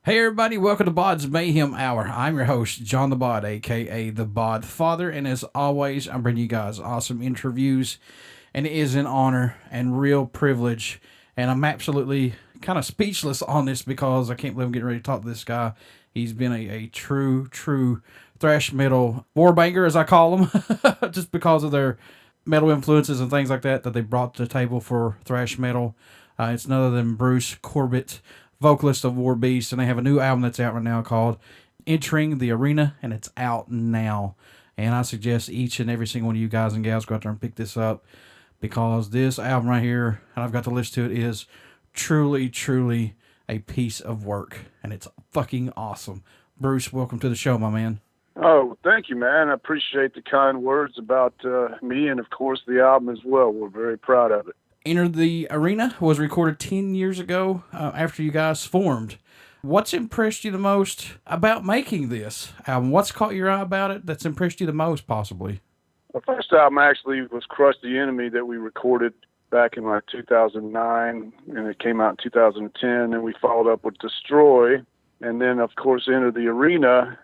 Hey everybody, welcome to BODS Mayhem Hour. I'm your host, John the Bod, aka the Bod Father, and as always, I'm bringing you guys awesome interviews, and it is an honor and real privilege, and I'm absolutely kind of speechless on this because I can't believe I'm getting ready to talk to this guy. He's been a true thrash metal warbanger, as I call them, just because of their metal influences and things like that they brought to the table for thrash metal. It's none other than Bruce Corbitt, vocalist of WARBEAST, and they have a new album that's out right now called Entering the Arena, and it's out now. And I suggest each and every single one of you guys and gals go out there and pick this up, because this album right here, and I've got to listen to it, is truly a piece of work, and it's fucking awesome. Bruce, welcome to the show, my man. Oh, thank you, man. I appreciate the kind words about me and, of course, the album as well. We're very proud of it. Enter the Arena was recorded 10 years ago after you guys formed. What's impressed you the most about making this album? What's caught your eye about it that's impressed you the most, possibly? The first album actually was Crush the Enemy that we recorded back in like 2009, and it came out in 2010, and we followed up with Destroy, and then, of course, Enter the Arena,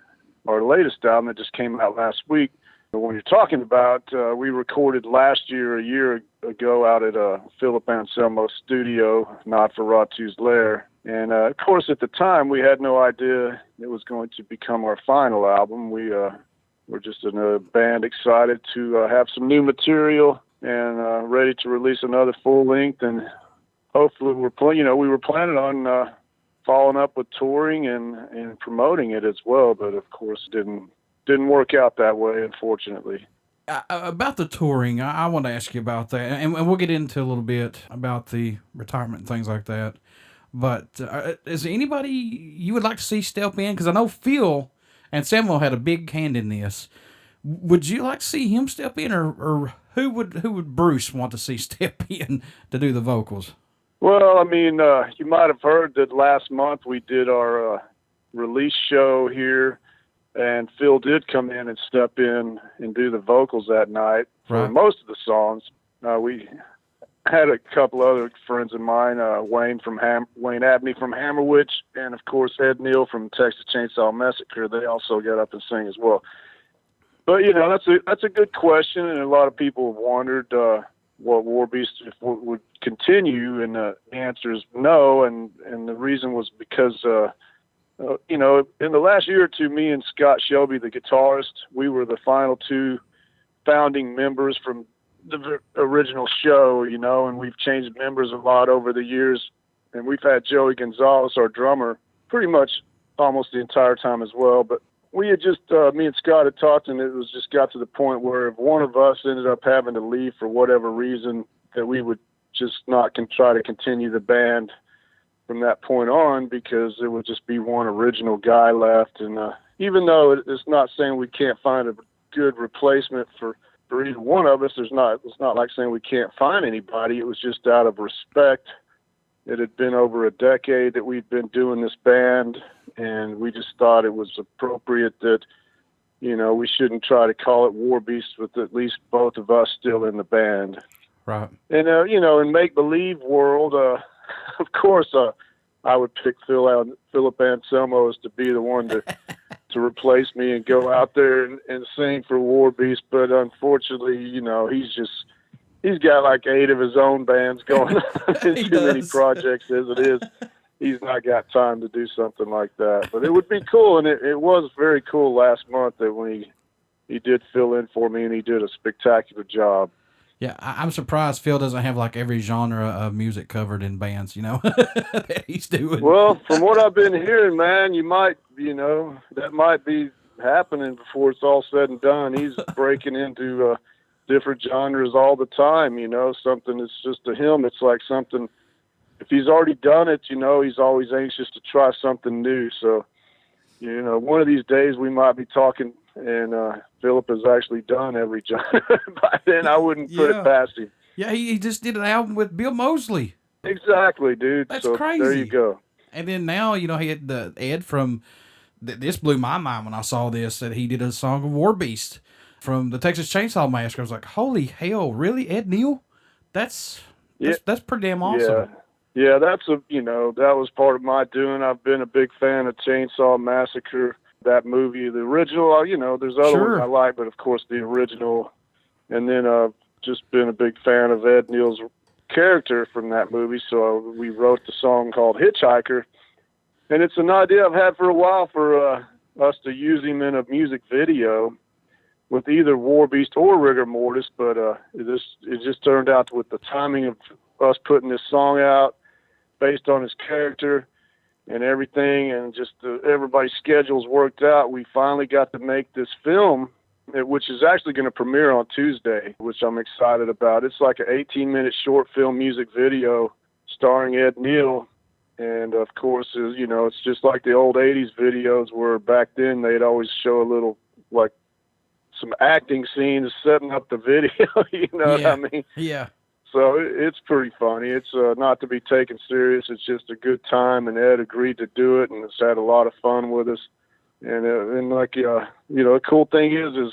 our latest album that just came out last week. When you're talking about, we recorded last year, a year ago, out at Phil Anselmo studio, Not for Ratu's Lair. And, of course, at the time, we had no idea it was going to become our final album. We were just in a band excited to have some new material and ready to release another full length. And hopefully we were planning on following up with touring and promoting it as well. But, of course, didn't work out that way, unfortunately. About the touring, I want to ask you about that, and we'll get into a little bit about the retirement and things like that. But is there anybody you would like to see step in? Because I know Phil Anselmo had a big hand in this. Would you like to see him step in, or who would Bruce want to see step in to do the vocals? Well, I mean, you might have heard that last month we did our release show here, and Phil did come in and step in and do the vocals that night for most of the songs. We had a couple other friends of mine, Wayne Abney from Hammerwitch, and of course Ed Neal from Texas Chainsaw Massacre. They also got up and sang as well. But that's a good question, and a lot of people have wondered what WARBEAST would continue, and the answer is no. And the reason was because in the last year or two, me and Scott Shelby, the guitarist, we were the final two founding members from the original show, and we've changed members a lot over the years. And we've had Joey Gonzalez, our drummer, pretty much almost the entire time as well. But we had just, me and Scott had talked, and it was just got to the point where if one of us ended up having to leave for whatever reason, that we would just not try to continue the band from that point on, because it would just be one original guy left. And even though it's not saying we can't find a good replacement for either one of us, it's not like saying we can't find anybody. It was just out of respect. It had been over a decade that we'd been doing this band, and we just thought it was appropriate that, we shouldn't try to call it WARBEAST with at least both of us still in the band. Right. And, in make-believe world, of course, I would pick Philip Anselmo to be the one to replace me and go out there and sing for WARBEAST. But unfortunately, he's got like 8 of his own bands going on. Too many projects as it is. He's not got time to do something like that. But it would be cool, and it was very cool last month that when he did fill in for me, and he did a spectacular job. Yeah, I'm surprised Phil doesn't have like every genre of music covered in bands, that he's doing. Well, from what I've been hearing, man, that might be happening before it's all said and done. He's breaking into different genres all the time, something that's just to him. It's like something, if he's already done it, he's always anxious to try something new. So, one of these days we might be talking, and Philip has actually done every genre. By then, I wouldn't put it past him. Yeah, he just did an album with Bill Moseley. Exactly, dude. That's so crazy. There you go. And then now, he had the Ed from, this blew my mind when I saw this, that he did a song of WARBEAST from the Texas Chainsaw Massacre. I was like, holy hell, really, Ed Neal? That's pretty damn awesome. Yeah, that was part of my doing. I've been a big fan of Chainsaw Massacre, that movie, the original. There's other ones I like, but of course the original. And then just been a big fan of Ed Neal's character from that movie. So we wrote the song called Hitchhiker, and it's an idea I've had for a while for us to use him in a music video with either WARBEAST or Rigor Mortis. But it just turned out with the timing of us putting this song out, based on his character and everything, and just everybody's schedules worked out, we finally got to make this film, which is actually going to premiere on Tuesday, which I'm excited about. It's like an 18-minute short film music video starring Ed Neal. And of course, it's just like the old 80s videos where back then they'd always show a little, like, some acting scenes setting up the video, what I mean? Yeah. So it's pretty funny. It's not to be taken serious. It's just a good time, and Ed agreed to do it, and it's had a lot of fun with us. And the cool thing is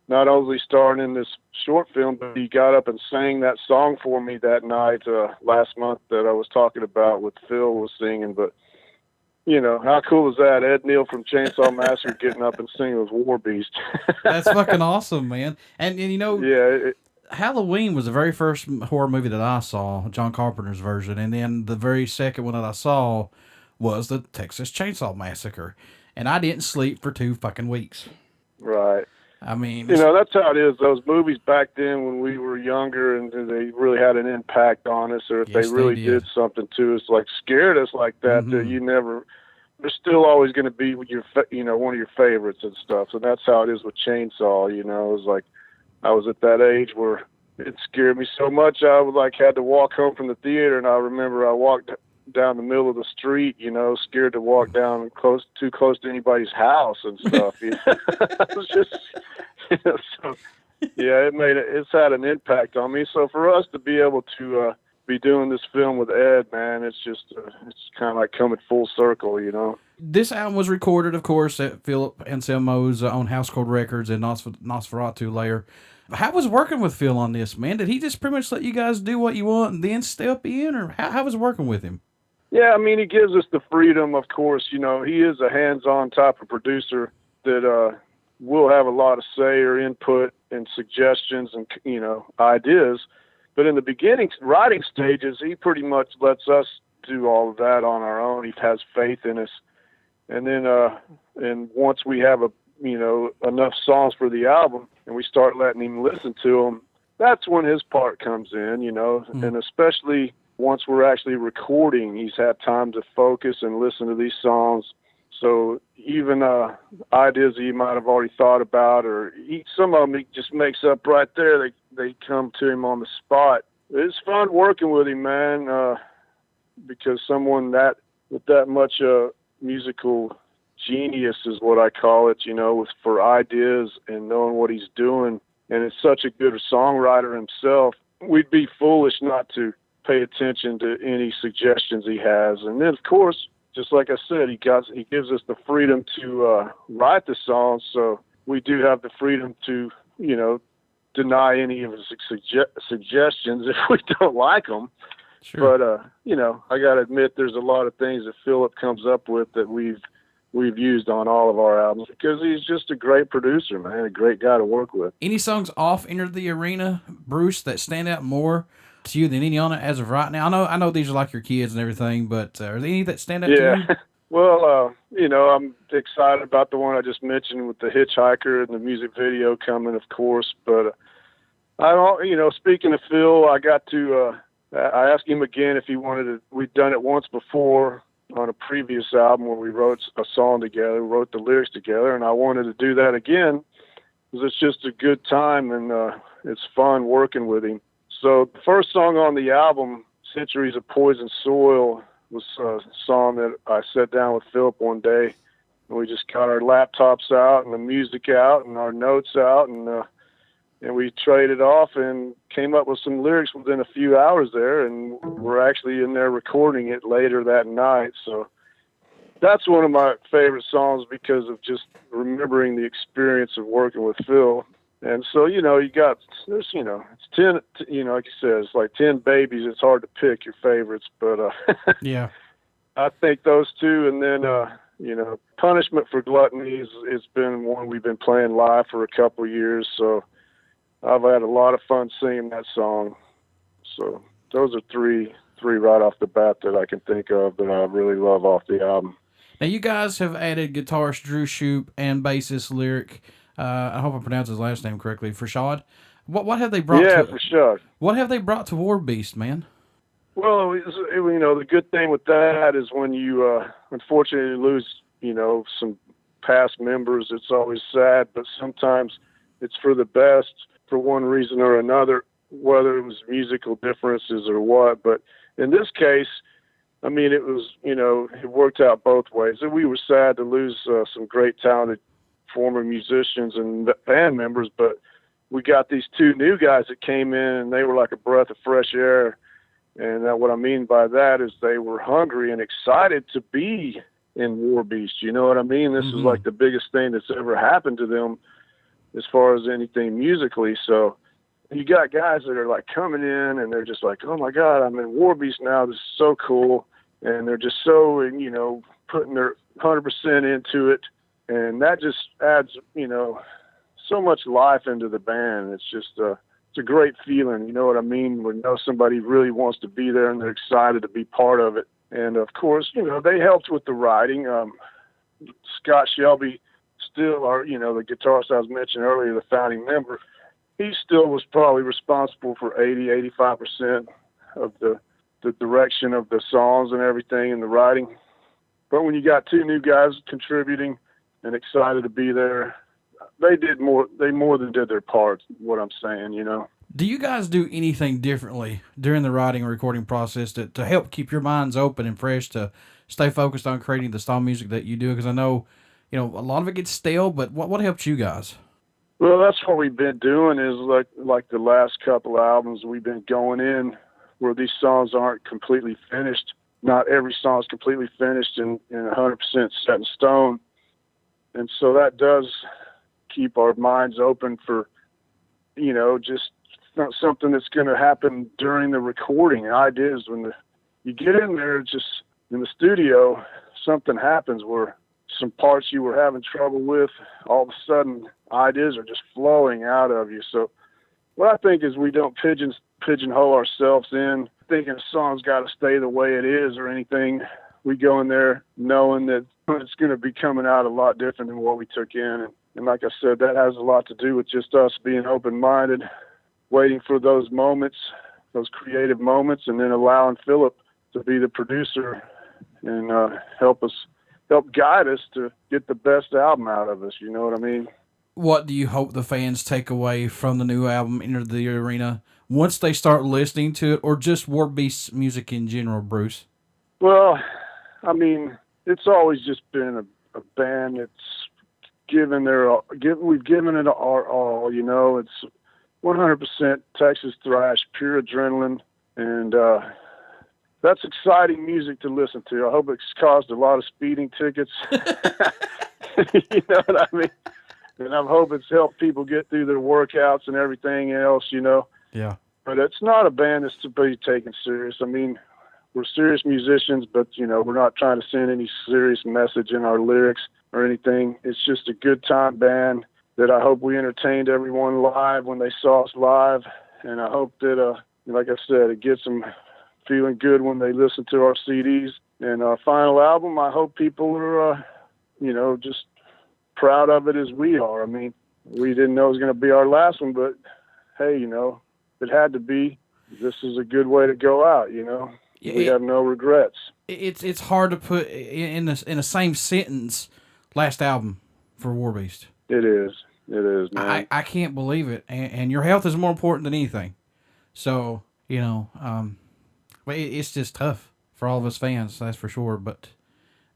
not only starring in this short film, but he got up and sang that song for me that night last month that I was talking about with Phil was singing. But how cool is that? Ed Neal from Chainsaw Massacre getting up and singing with WARBEAST. That's fucking awesome, man. And yeah. Halloween was the very first horror movie that I saw, John Carpenter's version, and then the very second one that I saw was the Texas Chainsaw Massacre, and I didn't sleep for 2 fucking weeks. Right. I mean, that's how it is. Those movies back then when we were younger and they really had an impact on us, or if they really did something to us, like scared us like that, they're still always going to be one of your favorites and stuff. So that's how it is with Chainsaw. It was like, I was at that age where it scared me so much I had to walk home from the theater, and I remember I walked down the middle of the street, scared to walk down too close to anybody's house and stuff. It was just, so yeah, it's had an impact on me. So for us to be able to be doing this film with Ed, man, it's just it's kind of like coming full circle, This album was recorded, of course, at Phil Anselmo's on House Code Records and Nosferatu layer. How was working with Phil on this, man? Did he just pretty much let you guys do what you want and then step in, or how was working with him? Yeah, I mean, he gives us the freedom, of course. He is a hands-on type of producer that will have a lot of say or input and suggestions and, ideas. But in the beginning, writing stages, he pretty much lets us do all of that on our own. He has faith in us. And then and once we have enough songs for the album and we start letting him listen to them, that's when his part comes in, and especially once we're actually recording, he's had time to focus and listen to these songs. So even ideas he might have already thought about, or some of them he just makes up right there. They come to him on the spot. It's fun working with him, man, because someone with that much musical genius is what I call it, for ideas and knowing what he's doing. And it's such a good songwriter himself. We'd be foolish not to pay attention to any suggestions he has. And then, of course, just like I said, he gives us the freedom to write the songs. So we do have the freedom to, deny any of his suggestions if we don't like them. Sure. But, I got to admit there's a lot of things that Philip comes up with that we've used on all of our albums because he's just a great producer, man, a great guy to work with. Any songs off Enter the Arena, Bruce, that stand out more to you than any on it as of right now? I know these are like your kids and everything, but are there any that stand out to you? Yeah. Well, I'm excited about the one I just mentioned with the Hitchhiker and the music video coming, of course. But speaking of Phil, I got to I asked him again if he wanted to. We'd done it once before on a previous album where we wrote a song together, wrote the lyrics together, and I wanted to do that again because it's just a good time and it's fun working with him. So the first song on the album, Centuries of Poison Soil, was a song that I sat down with Philip one day, and we just got our laptops out and the music out and our notes out, and we traded off and came up with some lyrics within a few hours there, and we're actually in there recording it later that night. So that's one of my favorite songs because of just remembering the experience of working with Phil. And so, you know, there's, you know, it's 10, you know, like you said, it's like 10 babies. It's hard to pick your favorites, but, yeah, I think those two. And then, you know, Punishment for Gluttony it's been one we've been playing live for a couple of years. So I've had a lot of fun singing that song. So those are three right off the bat that I can think of that I really love off the album. Now, you guys have added guitarist Drew Shoup and bassist Lyric. I hope I pronounced his last name correctly. Frashad. What have they brought? Yeah, to, Frashad. What have they brought to WARBEAST, man? Well, you know, the good thing with that is when you unfortunately lose, you know, some past members, it's always sad, but sometimes it's for the best for one reason or another, whether it was musical differences or what. But in this case, I mean, it was, you know, it worked out both ways. And we were sad to lose some great talented former musicians and band members, but we got these two new guys that came in and they were like a breath of fresh air. And what I mean by that is they were hungry and excited to be in WARBEAST. You know what I mean? This is like the biggest thing that's ever happened to them as far as anything musically. So you got guys that are like coming in and they're just like, oh my God, I'm in WARBEAST now. This is so cool. And they're just so, you know, putting their 100% into it. And that just adds, you know, so much life into the band. It's just, it's a great feeling. You know what I mean? When you know somebody really wants to be there and they're excited to be part of it. And of course, you know, they helped with the writing. Scott Shelby still are, you know, the guitarist I was mentioning earlier, the founding member. He still was probably responsible for 85% of the direction of the songs and everything and the writing. But when you got two new guys contributing and excited to be there, they more than did their part, what I'm saying, you know. Do you guys do anything differently during the writing and recording process to help keep your minds open and fresh to stay focused on creating the style of music that you do? Because I know, you know, a lot of it gets stale, but what helps you guys? Well, that's what we've been doing is like the last couple of albums, we've been going in where these songs aren't completely finished. Not every song is completely finished and 100% set in stone. And so that does keep our minds open for, you know, just something that's going to happen during the recording. Ideas when you get in there, just in the studio, something happens where some parts you were having trouble with, all of a sudden ideas are just flowing out of you. So what I think is we don't pigeonhole ourselves in thinking a song's got to stay the way it is or anything. We go in there knowing that it's going to be coming out a lot different than what we took in. And like I said, that has a lot to do with just us being open-minded, waiting for those moments, those creative moments, and then allowing Philip to be the producer and help guide us to get the best album out of us. You know what I mean? What do you hope the fans take away from the new album, Enter the Arena, once they start listening to it, or just WARBEAST music in general, Bruce? Well, I mean, it's always just been a band that's we've given it our all, you know. It's 100% Texas thrash, pure adrenaline, and that's exciting music to listen to. I hope it's caused a lot of speeding tickets. You know what I mean? And I hope it's helped people get through their workouts and everything else, you know. Yeah. But it's not a band that's to be taken serious. I mean, we're serious musicians, but, you know, we're not trying to send any serious message in our lyrics or anything. It's just a good time band that I hope we entertained everyone live when they saw us live. And I hope that, like I said, it gets them feeling good when they listen to our CDs. And our final album, I hope people are, you know, just proud of it as we are. I mean, we didn't know it was going to be our last one, but hey, you know, it had to be. This is a good way to go out, you know. We have no regrets. It's hard to put in the same sentence last album for WARBEAST. It is, man. I can't believe it. And your health is more important than anything. So, you know, but it's just tough for all of us fans, that's for sure. But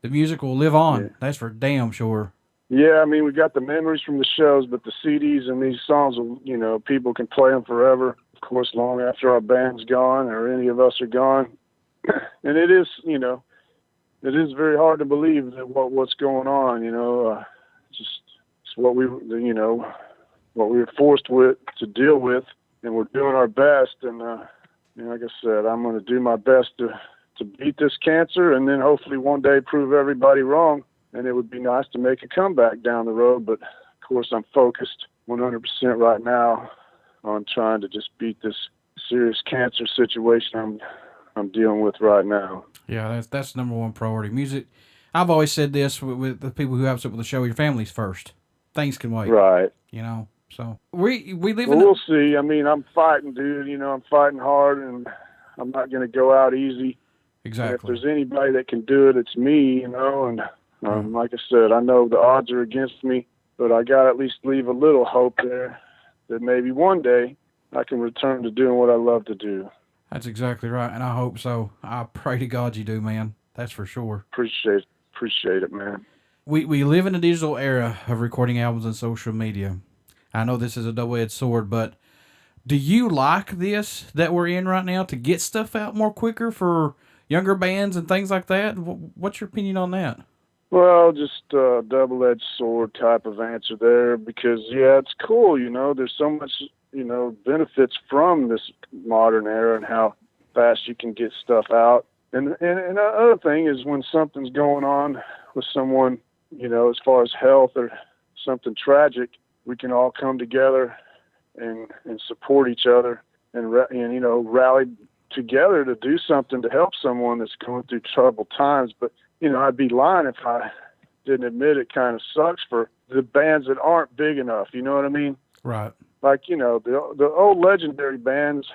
the music will live on. Yeah. That's for damn sure. Yeah, I mean, we got the memories from the shows, but the CDs and these songs, you know, people can play them forever. Of course, long after our band's gone or any of us are gone. And it is, you know, it is very hard to believe that what's going on, you know, it's what we, you know, what we were forced with to deal with, and we're doing our best. And like I said, I'm going to do my best to beat this cancer, and then hopefully one day prove everybody wrong. And it would be nice to make a comeback down the road, but of course I'm focused 100% right now on trying to just beat this serious cancer situation I'm dealing with right now. Yeah, that's number one priority. Music. I've always said this with the people who have something with the show: your family's first. Things can wait. Right. So we live in. We'll see. I mean, I'm fighting, dude. I'm fighting hard, and I'm not going to go out easy. Exactly. And if there's anybody that can do it, it's me. And like I said, I know the odds are against me, but I got to at least leave a little hope there that maybe one day I can return to doing what I love to do. That's exactly right, and I hope so. I pray to God you do, man. That's for sure. Appreciate it, man. We live in a digital era of recording albums and social media. I know this is a double-edged sword, but do you like this that we're in right now to get stuff out more quicker for younger bands and things like that? What's your opinion on that? Well, just a double-edged sword type of answer there, because, yeah, it's cool, there's so much, benefits from this modern era and how fast you can get stuff out. And the other thing is when something's going on with someone, as far as health or something tragic, we can all come together and support each other and rally together to do something to help someone that's going through troubled times. But, I'd be lying if I didn't admit it kind of sucks for the bands that aren't big enough. You know what I mean? Right. Like, the old legendary bands,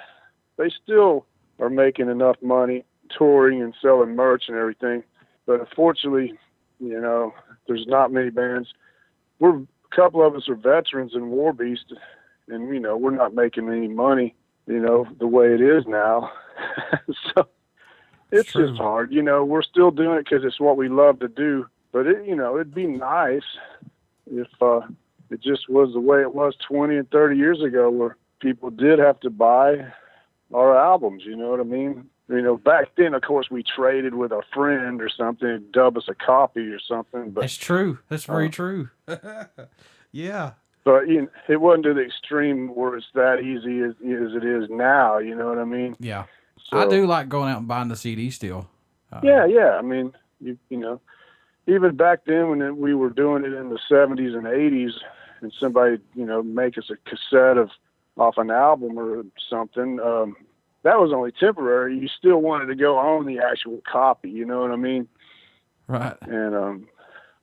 they still are making enough money touring and selling merch and everything. But unfortunately, there's not many bands. A couple of us are veterans in WARBEAST, and, we're not making any money, the way it is now. So it's just hard. We're still doing it because it's what we love to do. But, it'd be nice if it just was the way it was 20 and 30 years ago, where people did have to buy our albums, you know what I mean? Back then, of course, we traded with a friend or something and dub us a copy or something. But that's true. That's very true. Yeah. But it wasn't to the extreme where it's that easy as it is now. You know what I mean? Yeah. So, I do like going out and buying the CD still. Yeah. I mean, even back then when we were doing it in the 70s and 80s, and somebody make us a cassette off an album or something. That was only temporary. You still wanted to go own the actual copy, you know what I mean? Right. And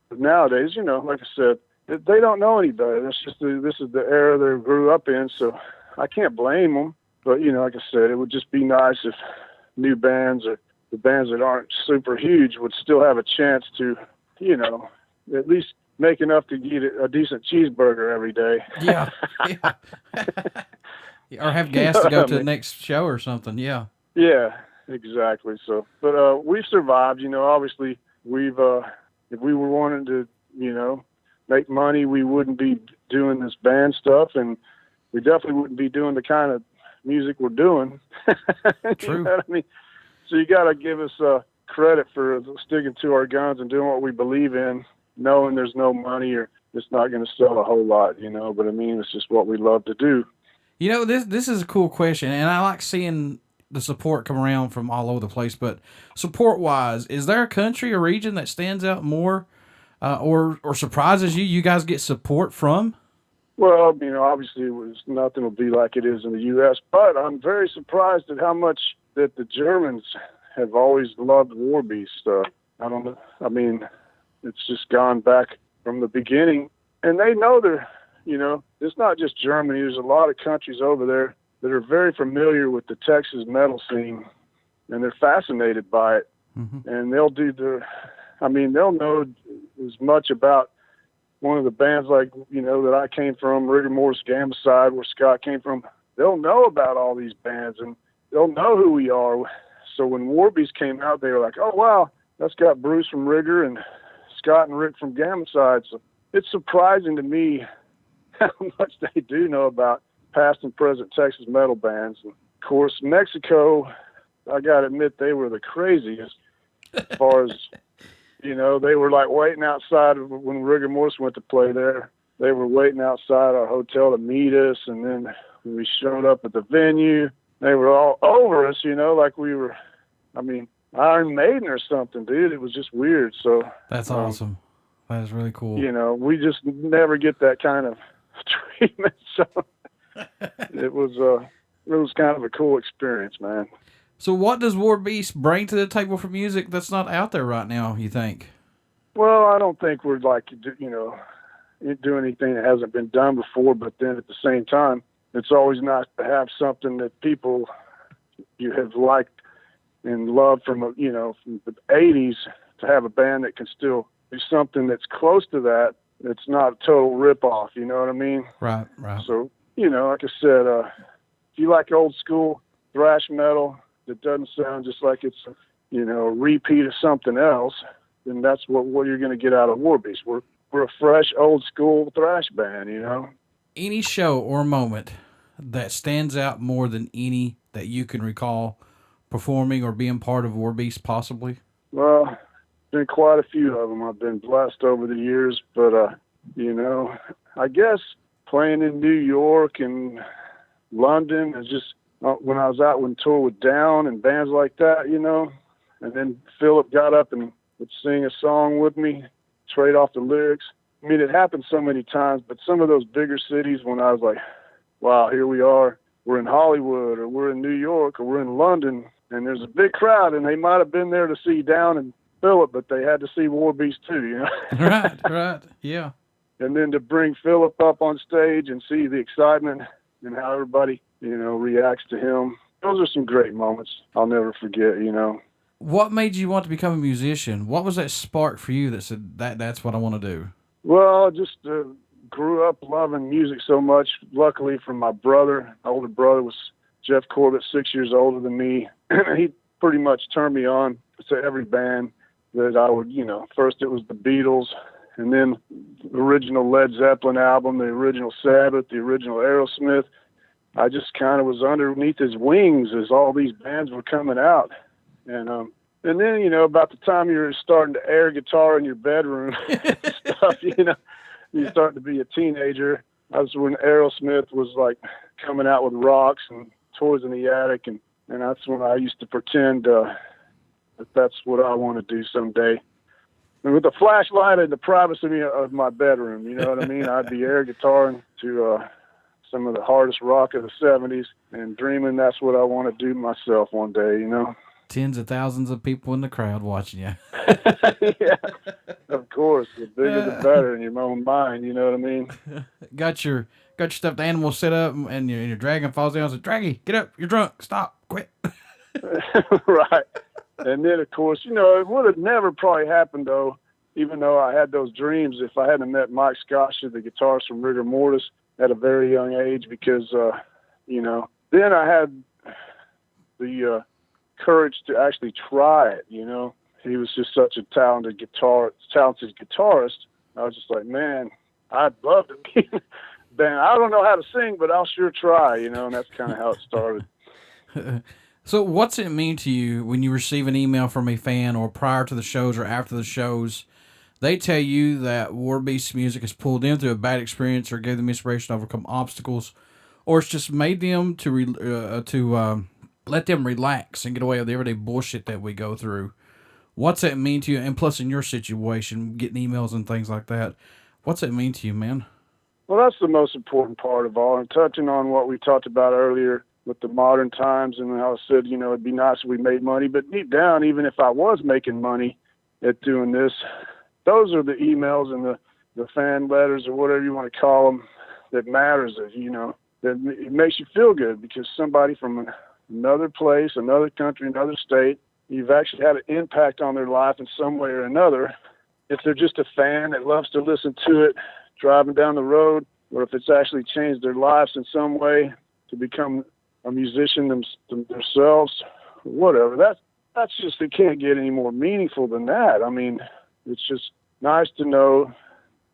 but nowadays, like I said, they don't know any better. This is the era they grew up in, so I can't blame them. But, like I said, it would just be nice if new bands or the bands that aren't super huge would still have a chance to, at least make enough to get a decent cheeseburger every day. Yeah. Or have gas to go to the next show or something. Yeah. Yeah, exactly. So, but we've survived. Obviously, we've if we were wanting to, make money, we wouldn't be doing this band stuff, and we definitely wouldn't be doing the kind of music we're doing. True. You know what I mean? So you got to give us credit for sticking to our guns and doing what we believe in, knowing there's no money or it's not going to sell a whole lot, But I mean, it's just what we love to do. This is a cool question, and I like seeing the support come around from all over the place. But support-wise, is there a country or region that stands out more or surprises you? You guys get support from? Well, obviously nothing will be like it is in the U.S., but I'm very surprised at how much that the Germans have always loved WARBEAST. I don't know. I mean, it's just gone back from the beginning, and they know they're, it's not just Germany. There's a lot of countries over there that are very familiar with the Texas metal scene, and they're fascinated by it. Mm-hmm. And they'll they'll know as much about one of the bands like, that I came from, Rigor Mortis, Gamicide, where Scott came from. They'll know about all these bands, and they'll know who we are. So when WARBEAST came out, they were like, oh, wow, that's got Bruce from Rigor and Scott and Rick from Gamicide. So it's surprising to me how much they do know about past and present Texas metal bands. And of course, Mexico, I got to admit, they were the craziest as far as, they were like waiting outside when Rigor Mortis went to play there. they were waiting outside our hotel to meet us. And then when we showed up at the venue, they were all over us, you know, like we were, I mean, Iron Maiden or something, dude. It was just weird. So that's awesome. That is really cool. You know, we just never get that kind of treatment. So it was kind of a cool experience, man. So what does WARBEAST bring to the table for music that's not out there right now, you think? Well, I don't think we're like, you know, do anything that hasn't been done before, but then at the same time, it's always nice to have something that people you have liked and loved from, you know, from the 80s, to have a band that can still do something that's close to that. It's not a total rip-off, you know what I mean? Right, right. So, you know, like I said, if you like old school thrash metal that doesn't sound just like it's, you know, a repeat of something else, then that's what you're going to get out of WARBEAST. We're a fresh, old school thrash band, you know? Any show or moment that stands out more than any that you can recall performing or being part of WARBEAST possibly? Well, been quite a few of them. I've been blessed over the years, but, you know, I guess playing in New York and London is just, when I was out when tour with Down and bands like that, you know, and then Philip got up and would sing a song with me, trade off the lyrics. I mean, it happened so many times, but some of those bigger cities when I was like, wow, here we are, we're in Hollywood or we're in New York or we're in London, and there's a big crowd, and they might have been there to see Down and Philip, but they had to see WARBEAST too, you know? Right, yeah. And then to bring Philip up on stage and see the excitement and how everybody, you know, reacts to him. Those are some great moments I'll never forget, you know. What made you want to become a musician? What was that spark for you that said that's what I want to do? Well, I just grew up loving music so much, luckily from my brother. My older brother was Jeff Corbitt, 6 years older than me. He pretty much turned me on to every band that I would, you know, first it was the Beatles, and then the original Led Zeppelin album, the original Sabbath, the original Aerosmith. I just kind of was underneath his wings as all these bands were coming out. And then, you know, about the time you're starting to air guitar in your bedroom and stuff, you know, you're starting to be a teenager. That's when Aerosmith was like coming out with Rocks and Toys in the Attic. And that's when I used to pretend that that's what I want to do someday. And with a flashlight in the privacy of my bedroom, you know what I mean? I'd be air guitaring to some of the hardest rock of the 70s and dreaming that's what I want to do myself one day, you know? Tens of thousands of people in the crowd watching you. Yeah, of course. The bigger the better in your own mind, you know what I mean? Got your stuffed animal set up and your dragon falls down and says, Draggy, get up, you're drunk, stop, quit. Right. And then, of course, you know, it would have never probably happened, though, even though I had those dreams, if I hadn't met Mike Scotcher, the guitarist from Rigor Mortis, at a very young age, because, you know, then I had the courage to actually try it, you know. He was just such a talented guitarist. I was just like, man, I'd love to be band. I don't know how to sing, but I'll sure try, you know, and that's kind of how it started. So what's it mean to you when you receive an email from a fan or prior to the shows or after the shows, they tell you that WARBEAST music has pulled them through a bad experience or gave them inspiration to overcome obstacles, or it's just made them to let them relax and get away with the everyday bullshit that we go through? What's that mean to you? And plus in your situation, getting emails and things like that, what's that mean to you, man? Well, that's the most important part of all. And touching on what we talked about earlier with the modern times and how I said, you know, it'd be nice if we made money. But deep down, even if I was making money at doing this, those are the emails and the fan letters or whatever you want to call them that matters, you know, that it makes you feel good because somebody from another place, another country, another state, you've actually had an impact on their life in some way or another. If they're just a fan that loves to listen to it driving down the road, or if it's actually changed their lives in some way to become a musician themselves, whatever. That's just, it can't get any more meaningful than that. I mean, it's just nice to know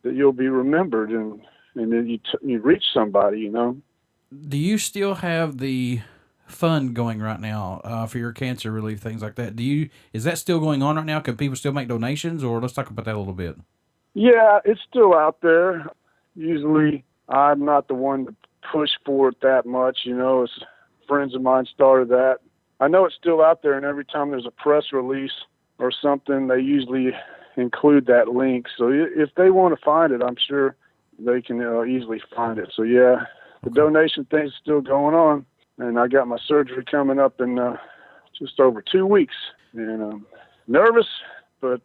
that you'll be remembered and then you reach somebody, you know. Do you still have the fund going right now for your cancer relief, things like that? Is that still going on right now? Can people still make donations, or let's talk about that a little bit? Yeah, it's still out there. usually I'm not the one to push for it that much. You know, it's friends of mine started that. I know it's still out there, and every time there's a press release or something, they usually include that link. So if they want to find it, I'm sure they can easily find it. So yeah, the donation thing's still going on, and I got my surgery coming up in just over 2 weeks, and I'm nervous, but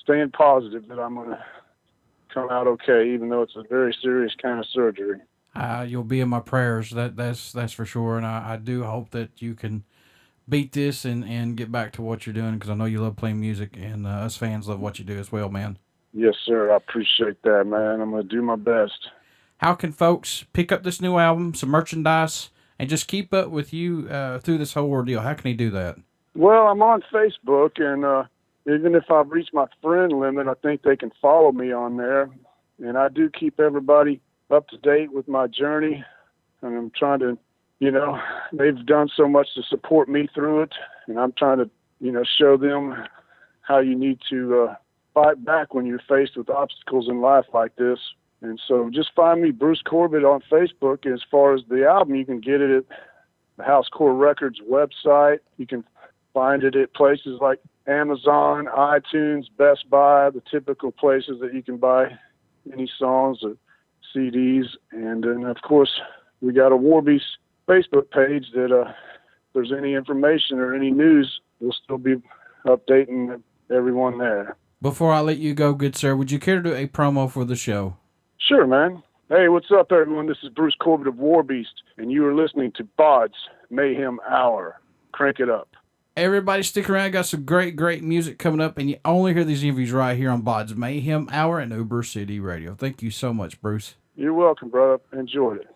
staying positive that I'm going to come out okay, even though it's a very serious kind of surgery. You'll be in my prayers. That's for sure, and I do hope that you can beat this and get back to what you're doing, because I know you love playing music, and us fans love what you do as well, man. Yes, sir. I appreciate that, man. I'm going to do my best. How can folks pick up this new album, some merchandise, and just keep up with you through this whole ordeal? How can he do that? Well, I'm on Facebook, and even if I've reached my friend limit, I think they can follow me on there. And I do keep everybody up to date with my journey, and I'm trying to, you know, they've done so much to support me through it, and I'm trying to, you know, show them how you need to fight back when you're faced with obstacles in life like this. And so just find me, Bruce Corbitt, on Facebook. As far as the album, you can get it at the Housecore Records website. You can find it at places like Amazon, iTunes, Best Buy, the typical places that you can buy any songs or CDs. And then, of course, we got a WARBEAST Facebook page that if there's any information or any news, we'll still be updating everyone there. Before I let you go, good sir, would you care to do a promo for the show? Sure, man. Hey, what's up, everyone? This is Bruce Corbitt of WARBEAST, and you are listening to BODS Mayhem Hour. Crank it up. Everybody stick around. Got some great music coming up, and you only hear these interviews right here on BODS Mayhem Hour and Uber City Radio. Thank you so much, Bruce. You're welcome, brother. Enjoyed it.